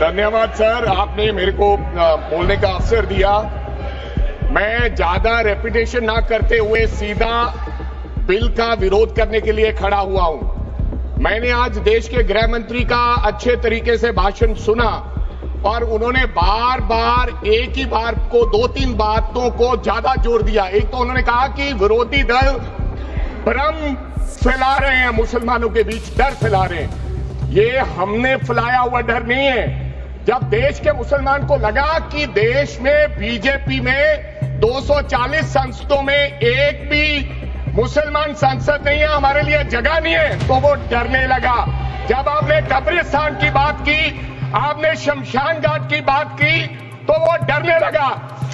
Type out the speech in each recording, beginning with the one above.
धन्यवाद सर, आपने मेरे को बोलने का अवसर दिया। मैं ज्यादा रेपिटेशन ना करते हुए सीधा बिल का विरोध करने के लिए खड़ा हुआ हूं। मैंने आज देश के गृह मंत्री का अच्छे तरीके से भाषण सुना और उन्होंने बार बार एक ही बार को 2-3 बातों को ज्यादा जोर दिया। एक तो उन्होंने कहा कि विरोधी दल भ्रम फैला रहे हैं, मुसलमानों के बीच डर फैला रहे हैं। ये हमने फैलाया हुआ डर नहीं है। जब देश के मुसलमान को लगा कि देश में बीजेपी में 240 संसदों में एक भी मुसलमान सांसद नहीं है, हमारे लिए जगह नहीं है, तो वो डरने लगा। जब आपने कब्रिस्तान की बात की, आपने शमशान घाट की बात की, तो वो डरने लगा।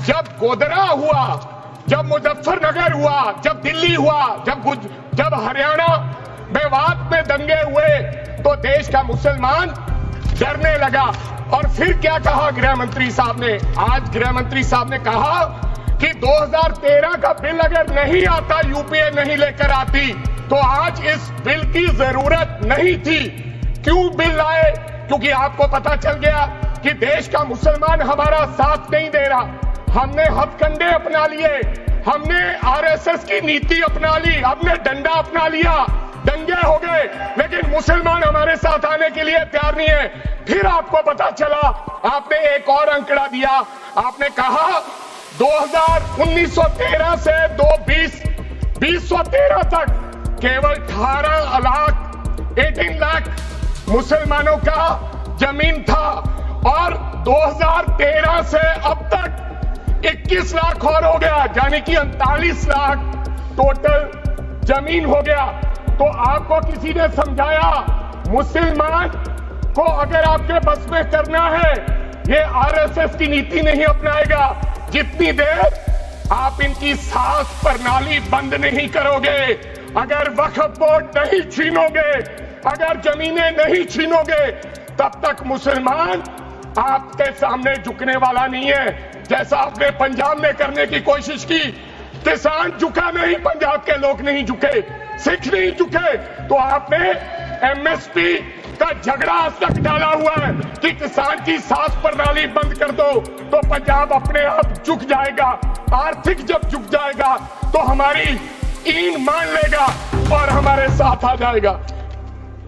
जब गोधरा हुआ, जब मुजफ्फरनगर हुआ, जब दिल्ली हुआ, जब हरियाणा मेवात में दंगे हुए, तो देश का मुसलमान डरने लगा। और फिर क्या कहा गृह मंत्री साहब ने? आज गृह मंत्री साहब ने कहा कि 2013 का बिल अगर नहीं आता, यूपीए नहीं लेकर आती, तो आज इस बिल की जरूरत नहीं थी। क्यों बिल लाए? क्योंकि आपको पता चल गया कि देश का मुसलमान हमारा साथ नहीं दे रहा। हमने हथकंडे अपना लिए, हमने आरएसएस की नीति अपना ली, हमने डंडा अपना लिया, दंगे हो गए, लेकिन मुसलमान हमारे साथ आने के लिए तैयार नहीं है। फिर आपको पता चला, आपने एक और आंकड़ा दिया, आपने कहा 1913 से 2013 तक केवल 18 लाख मुसलमानों का जमीन था और 2013 से अब तक 21 लाख और हो गया, यानी कि 39 लाख टोटल जमीन हो गया। तो आपको किसी ने समझाया मुसलमान को अगर आपके बस में करना है, ये आरएसएस की नीति नहीं अपनाएगा जितनी देर आप इनकी सांस प्रणाली बंद नहीं करोगे। अगर वक्फ बोर्ड नहीं छीनोगे, अगर जमीनें नहीं छीनोगे, तब तक मुसलमान आपके सामने झुकने वाला नहीं है। जैसा आपने पंजाब में करने की कोशिश की, किसान झुका नहीं, पंजाब के लोग नहीं झुके, सिख नहीं झुके, तो आपने एमएसपी का झगड़ा आज तक डाला हुआ है कि किसान की सांस प्रणाली बंद कर दो तो पंजाब अपने आप झुक जाएगा। आर्थिक जब झुक जाएगा तो हमारी ईन मान लेगा और हमारे साथ आ जाएगा।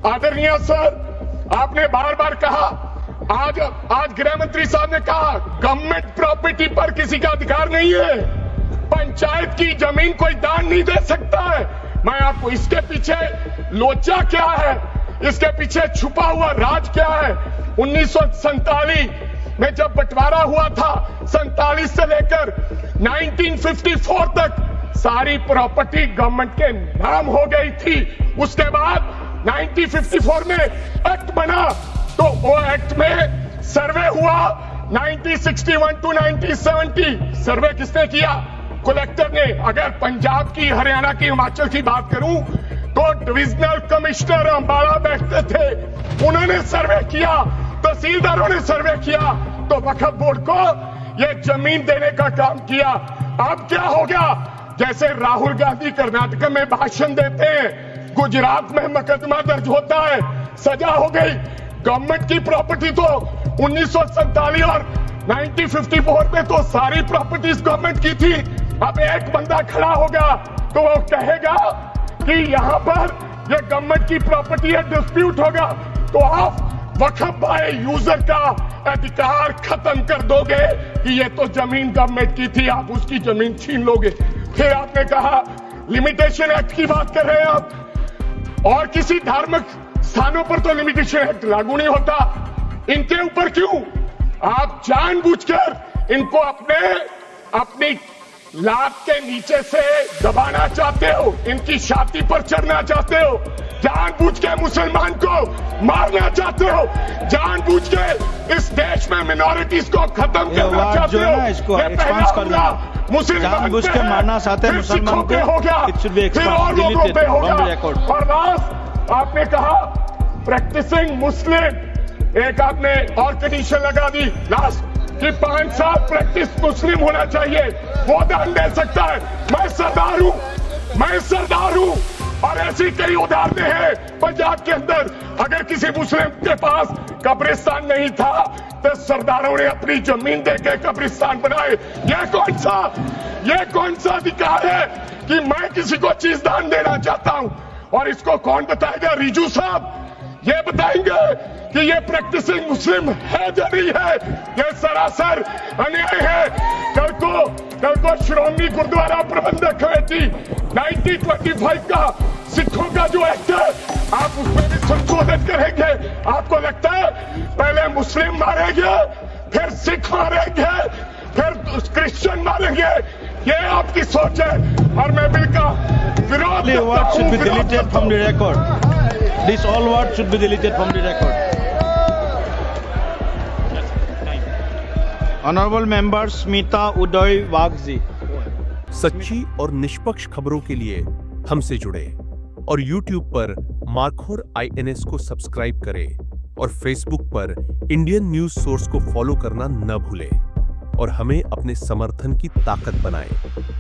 आदरणीय सर, आपने बार बार कहा, आज गृह मंत्री साहब ने कहा गवर्नमेंट प्रॉपर्टी पर किसी का अधिकार नहीं है, पंचायत की जमीन कोई दान नहीं दे सकता है। मैं आपको इसके पीछे लोचा क्या है, इसके पीछे छुपा हुआ राज क्या है? 1947 में जब बंटवारा हुआ था, 47 से लेकर 1954 तक सारी प्रॉपर्टी गवर्नमेंट के नाम हो गई थी। उसके बाद 1954 में एक्ट बना, तो वो एक्ट में सर्वे हुआ 1961 टू 1970। सर्वे किसने किया? कलेक्टर ने। अगर पंजाब की, हरियाणा की, हिमाचल की बात करूं तो डिविजनल कमिश्नर अंबाला बैठते थे, उन्होंने सर्वे किया, तहसीलदारों ने सर्वे किया, तो वक्फ बोर्ड को ये जमीन देने का काम किया। अब क्या हो गया? जैसे राहुल गांधी कर्नाटक में भाषण देते हैं, गुजरात में मुकदमा दर्ज होता है, सजा हो गई। गवर्नमेंट की प्रॉपर्टी तो 1947 और 1954 में तो सारी प्रॉपर्टीज गवर्नमेंट की थी। अब एक बंदा खड़ा होगा तो वो कहेगा कि यहां पर ये गवर्नमेंट की प्रॉपर्टी है, डिस्प्यूट होगा, तो आप वक्फ बाय यूजर का अधिकार खत्म कर दोगे कि ये तो जमीन गवर्नमेंट की थी, आप उसकी जमीन छीन लोगे। फिर आपने कहा लिमिटेशन एक्ट की बात कर रहे हैं आप, और किसी धार्मिक स्थानों पर तो लिमिटेशन एक्ट लागू नहीं होता, इनके ऊपर क्यों? आप जानबूझकर इनको अपनी लात के नीचे से दबाना चाहते हो, इनकी छाती पर चढ़ना चाहते हो, जानबूझ के मुसलमान को मारना चाहते हो, जानबूझ के इस देश में मिनॉरिटीज को खत्म करना चाहते हो। इसको एक्सपांस कर देना, जानबूझ के मारना चाहते हैं मुसलमान को, फिर और लोगों पे होगा। और लास्ट आपने कहा प्रैक्टिसिंग मुस्लिम, एक आपने और कंडीशन लगा दी लास्ट कि 5 साल प्रैक्टिस मुस्लिम होना चाहिए, वो दान दे सकता है। मैं सरदार हूं, और ऐसी कई उदाहरणें हैं पंजाब के अंदर। अगर किसी मुस्लिम के पास कब्रिस्तान नहीं था तो सरदारों ने अपनी जमीन देके कब्रिस्तान बनाए। ये कौन सा अधिकार है कि मैं किसी को चीज दान देना चाहता हूं? और इसको कौन बताएगा? रिजू साहब ये बताएंगे कि ये प्रैक्टिसिंग मुस्लिम है या नहीं है? ये सरासर अन्याय है। कल को श्रोमणी गुरुद्वारा प्रबंधक कमेटी 1925 का सिखों का जो एक्ट है आप उसमें भी संशोधन करेंगे। आपको लगता है पहले मुस्लिम मारेंगे, फिर सिख मारेंगे, फिर क्रिश्चियन मारेंगे? ये आपकी सोच है और मैं बिल का विरोध The word should be deleted from the record. This all words should be deleted from the record. Honorable members Smita Uday Wagji. सच्ची और निष्पक्ष खबरों के लिए हमसे जुड़े और YouTube पर मार्खोर INS को सब्सक्राइब करें और Facebook पर इंडियन न्यूज सोर्स को फॉलो करना न भूलें और हमें अपने समर्थन की ताकत बनाएं।